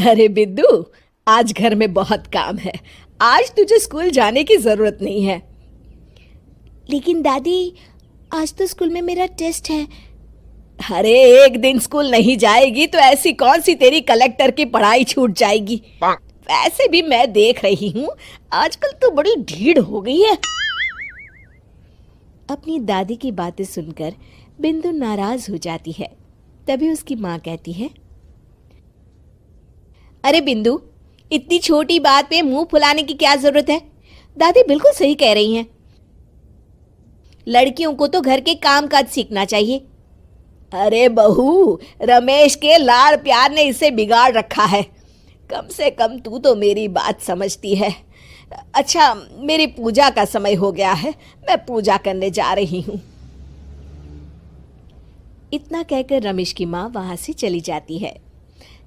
अरे बिद्दू, आज घर में बहुत काम है। आज तुझे स्कूल जाने की जरूरत नहीं है। लेकिन दादी, आज तो स्कूल में मेरा टेस्ट है। अरे एक दिन स्कूल नहीं जाएगी तो ऐसी कौन सी तेरी कलेक्टर की पढ़ाई छूट जाएगी। वैसे भी मैं देख रही हूँ आजकल तो बड़ी ढीठ हो गई है। अपनी दादी की बातें सुनकर बिंदु नाराज हो जाती है। तभी उसकी माँ कहती है, अरे बिंदु, इतनी छोटी बात पे मुंह फुलाने की क्या जरूरत है। दादी बिल्कुल सही कह रही हैं। लड़कियों को तो घर के काम काज सीखना चाहिए। अरे बहू, रमेश के लाड़ प्यार ने इसे बिगाड़ रखा है। कम से कम तू तो मेरी बात समझती है। अच्छा, मेरी पूजा का समय हो गया है, मैं पूजा करने जा रही हूँ। इतना कहकर रमेश की माँ वहां से चली जाती है।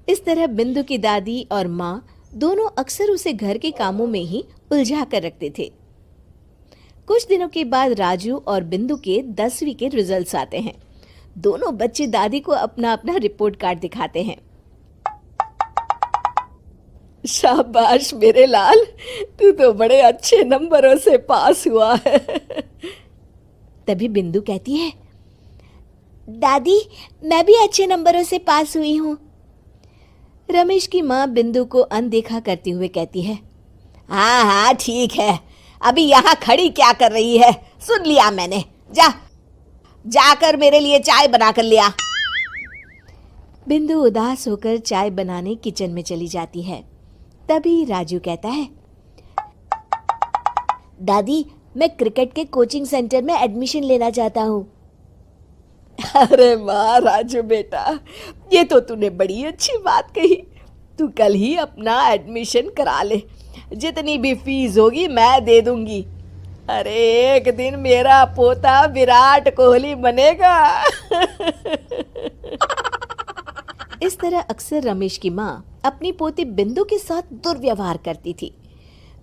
इस तरह बिंदु की दादी और माँ दोनों अक्सर उसे घर के कामों में ही उलझा कर रखते थे। कुछ दिनों के बाद राजू और बिंदु के 10वीं के रिजल्ट्स आते हैं। दोनों बच्चे दादी को अपना अपना रिपोर्ट कार्ड दिखाते हैं। शाबाश मेरे लाल, तू तो बड़े अच्छे नंबरों से पास हुआ है। तभी बिंदु कहती है, दादी, मैं भी अच्छे नंबरों से पास हुई हूँ। रमेश की माँ बिंदु को अनदेखा करते हुए कहती है, हाँ हाँ ठीक है, अभी यहाँ खड़ी क्या कर रही है, सुन लिया मैंने। जाकर मेरे लिए चाय बना कर लिया। बिंदु उदास होकर चाय बनाने किचन में चली जाती है। तभी राजू कहता है, दादी, मैं क्रिकेट के कोचिंग सेंटर में एडमिशन लेना चाहता हूँ। अरे वाह राजू बेटा, ये तो तूने बड़ी अच्छी बात कही। तू कल ही अपना एडमिशन करा ले, जितनी भी फीस होगी मैं दे दूंगी। अरे एक दिन मेरा पोता विराट कोहली बनेगा। इस तरह अक्सर रमेश की माँ अपनी पोती बिंदु के साथ दुर्व्यवहार करती थी।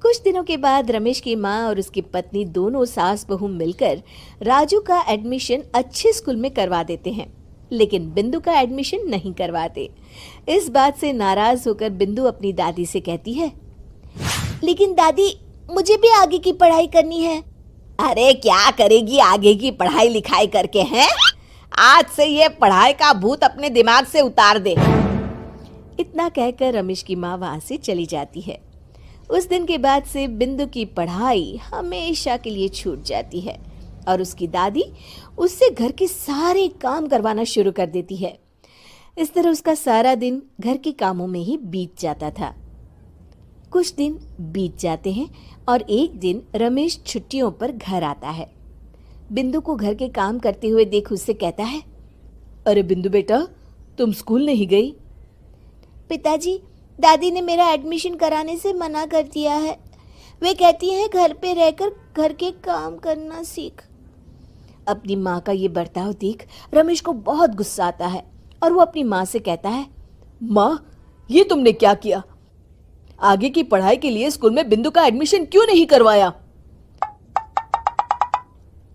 कुछ दिनों के बाद रमेश की माँ और उसकी पत्नी दोनों सास बहू मिलकर राजू का एडमिशन अच्छे स्कूल में करवा देते हैं, लेकिन बिंदु का एडमिशन नहीं करवाते। इस बात से नाराज होकर बिंदु अपनी दादी से कहती है, लेकिन दादी, मुझे भी आगे की पढ़ाई करनी है। अरे क्या करेगी आगे की पढ़ाई लिखाई करके, हैं? आज से ये पढ़ाई का भूत अपने दिमाग से उतार दे। इतना कहकर रमेश की माँ वहां से चली जाती है। उस दिन के बाद से बिंदु की पढ़ाई हमेशा के लिए छूट जाती है और उसकी दादी उससे घर के सारे काम करवाना शुरू कर देती है। इस तरह उसका सारा दिन घर के कामों में ही बीत जाता था। कुछ दिन बीत जाते हैं और एक दिन रमेश छुट्टियों पर घर आता है। बिंदु को घर के काम करते हुए देख उससे कहता है, अरे बिंदु बेटा, तुम स्कूल नहीं गई? पिताजी, दादी ने मेरा एडमिशन कराने से मना कर दिया है। वे कहती हैं घर पे रहकर घर के काम करना सीख। अपनी माँ का ये बर्ताव देख रमेश को बहुत गुस्सा आता है और वो अपनी माँ से कहता है, माँ, ये तुमने क्या किया? आगे की पढ़ाई के लिए स्कूल में बिंदु का एडमिशन क्यों नहीं करवाया?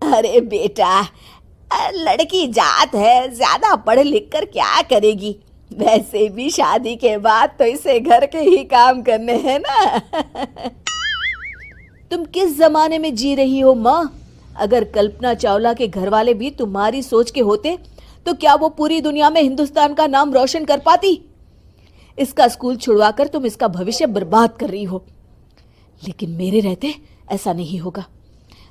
अरे बेटा, लड़की जात है, ज्यादा पढ़ लिख कर क्या करेगी? वैसे भी शादी के बाद तो इसे घर के ही काम करने हैं ना। तुम किस जमाने में जी रही हो माँ? अगर कल्पना चावला के घर वाले भी तुम्हारी सोच के होते तो क्या वो पूरी दुनिया में हिंदुस्तान का नाम रोशन कर पाती? इसका स्कूल छुड़वाकर तुम इसका भविष्य बर्बाद कर रही हो, लेकिन मेरे रहते ऐसा नहीं होगा।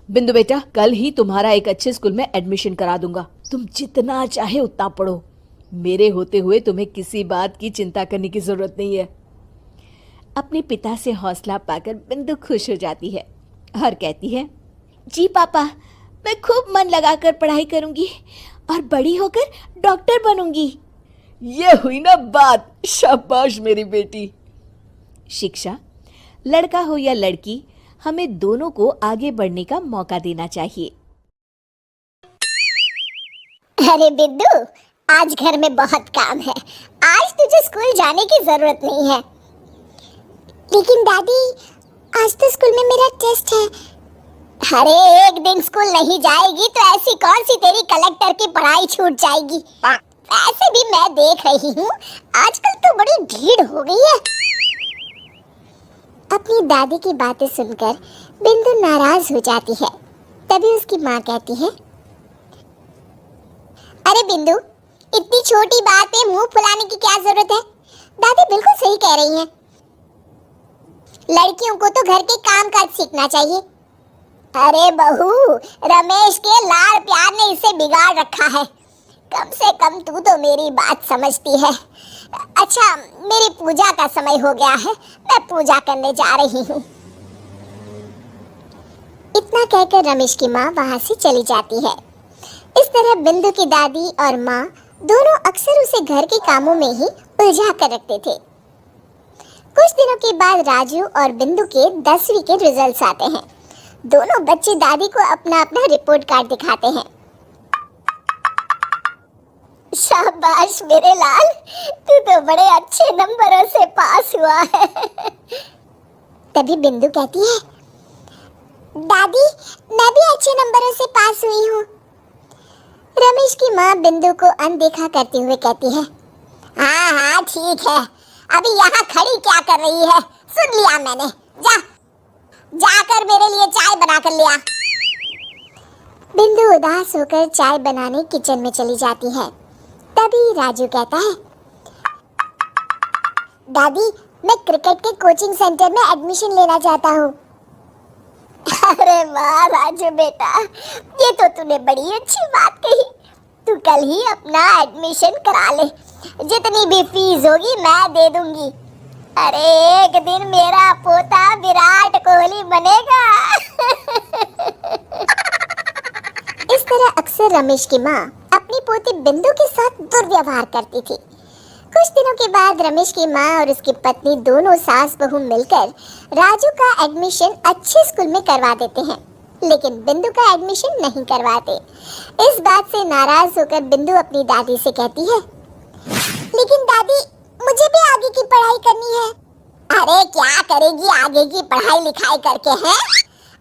बिंदु बेटा, कल ही तुम्हारा एक अच्छे स्कूल में एडमिशन करा दूंगा। तुम जितना चाहे उतना पढ़ो। मेरे होते हुए तुम्हें किसी बात की चिंता करने की जरूरत नहीं है। अपने पिता से हौसला पाकर बिंदु खुश हो जाती है और कहती है, जी पापा, मैं खूब मन लगाकर पढ़ाई करूंगी और बड़ी होकर डॉक्टर बनूंगी। ये हुई ना बात, शाबाश मेरी बेटी। शिक्षा, लड़का हो या लड़की, हमें दोनों को आगे बढ़ने का मौका देना चाहिए। अरे बिद्दू, आज घर में बहुत काम है। आज तुझे स्कूल जाने की जरूरत नहीं है। लेकिन दादी, आज तो स्कूल में मेरा टेस्ट है। अरे एक दिन स्कूल नहीं जाएगी तो ऐसी कौन सी तेरी कलेक्टर की पढ़ाई छूट जाएगी। ऐसे भी मैं देख रही हूँ आजकल तो बड़ी भीड़ हो गई है। अपनी दादी की बातें सुनकर बिंदु नाराज हो जाती है। तभी उसकी माँ कहती है, अरे बिंदु, इतनी छोटी बात पे मुंह फुलाने की क्या जरूरत है? दादी बिल्कुल सही कह रही हैं। लड़कियों को तो घर के काम काज सीखना चाहिए। अरे बहू, रमेश के लाड़ प्यार ने इसे बिगाड़ रखा है। कम से कम तू तो मेरी बात समझती है। अच्छा, मेरी पूजा का समय हो गया है, मैं पूजा करने जा रही हूँ। इतना कहकर रमेश की माँ वहाँ से चली जाती है। इस तरह बिंदु की दादी और माँ दोनों अक्सर उसे घर के कामों में ही उलझा कर रखते थे। कुछ दिनों के बाद राजू और बिंदु के 10वीं के रिजल्ट्स आते हैं। दोनों बच्चे दादी को अपना अपना रिपोर्ट कार्ड दिखाते हैं। शाबाश मेरे लाल, तू तो बड़े अच्छे नंबरों से पास हुआ है। तभी बिंदु कहती है, दादी मैं भी अच्छे नंबरों से पास हुई हूँ। रमेश की माँ बिंदु को अनदेखा करते हुए कहती है, हाँ हाँ ठीक है, अभी यहाँ खड़ी क्या कर रही है? सुन लिया मैंने, जाकर मेरे लिए चाय बना कर ले आ। बिंदु उदास होकर चाय बनाने किचन में चली जाती है। तभी राजू कहता है, दादी मैं क्रिकेट के कोचिंग सेंटर में एडमिशन लेना चाहता हूँ। अरे वाह राजू बेटा, ये तो तूने बड़ी अच्छी बात कही। तू कल ही अपना एडमिशन करा ले, जितनी भी फीस होगी मैं दे दूंगी। अरे एक दिन मेरा पोता विराट कोहली बनेगा। इस तरह अक्सर रमेश की माँ अपनी पोती बिंदु के साथ दुर्व्यवहार करती थी। कुछ दिनों के बाद रमेश की माँ और उसकी पत्नी दोनों सास बहू मिलकर राजू का एडमिशन अच्छे स्कूल में करवा देते हैं, लेकिन बिंदु का एडमिशन नहीं करवाते। इस बात से नाराज होकर बिंदु अपनी दादी से कहती है, लेकिन दादी मुझे भी आगे की पढ़ाई करनी है। अरे क्या करेगी आगे की पढ़ाई लिखाई करके हैं?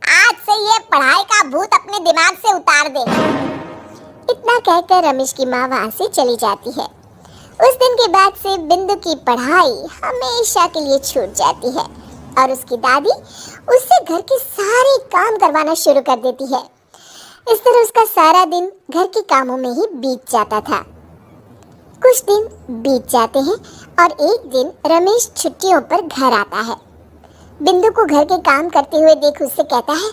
आज से ये पढ़ाई का भूत अपने दिमाग से उतार दे। इतना कहकर रमेश की माँ वहाँ से चली जाती है। उस दिन के बाद से बिंदु की पढ़ाई हमेशा के लिए छूट जाती है और उसकी दादी उससे घर के सारे काम करवाना शुरू कर देती है। इस तरह उसका सारा दिन घर के कामों में ही बीत जाता था। कुछ दिन बीत जाते हैं और एक दिन रमेश छुट्टियों पर घर आता है। बिंदु को घर के काम करते हुए देख उससे कहता है,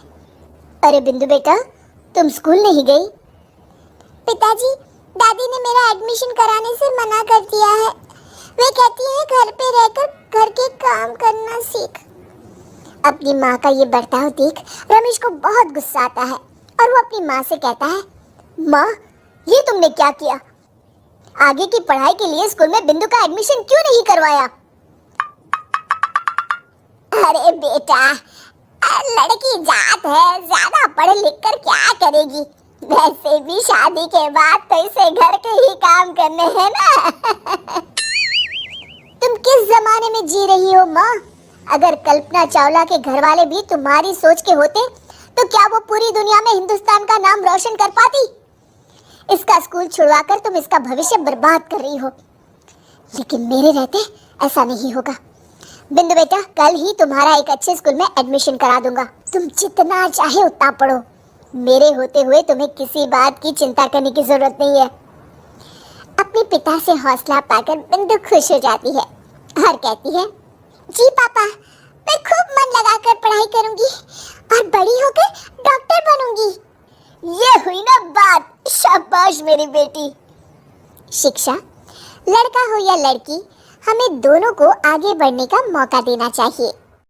अरे बिंदु बेटा, तुम स्कूल नहीं गई? पिताजी, दादी ने मेरा एडमिशन कराने से मना कर दिया है। वे कहती है घर पे रहकर घर के काम करना सीख। अपनी माँ का ये बर्ताव देख रमेश को बहुत गुस्सा आता है और वो अपनी माँ से कहता है, माँ ये तुमने क्या किया? आगे की पढ़ाई के लिए स्कूल में बिंदु का एडमिशन क्यों नहीं करवाया? अरे बेटा, लड़की जात है, ज्यादा पढ़ लिख कर क्या करेगी? वैसे भी शादी के बाद तो इसे घर के ही काम करने हैं ना। तुम किस जमाने में जी रही हो माँ? अगर कल्पना चावला के घर वाले भी तुम्हारी सोच के होते तो क्या वो पूरी दुनिया में हिंदुस्तान का नाम रोशन कर पाती? इसका स्कूल छुड़वाकर तुम इसका भविष्य बर्बाद कर रही हो, लेकिन मेरे रहते ऐसा नहीं होगा। बिंदु बेटा, कल ही तुम्हारा एक अच्छे स्कूल में एडमिशन करा दूंगा। तुम जितना चाहे उतना पढ़ो, मेरे होते हुए तुम्हें किसी बात की चिंता करने की जरूरत नहीं है। अपने पिता से हौसला पाकर बिंदु खुश हो जाती है और कहती है, जी पापा, मैं खूब मन लगाकर पढ़ाई करूंगी और बड़ी होकर डॉक्टर बनूंगी। ये हुई ना बात, शाबाश मेरी बेटी। शिक्षा, लड़का हो या लड़की, हमें दोनों को आगे बढ़ने का मौका देना चाहिए।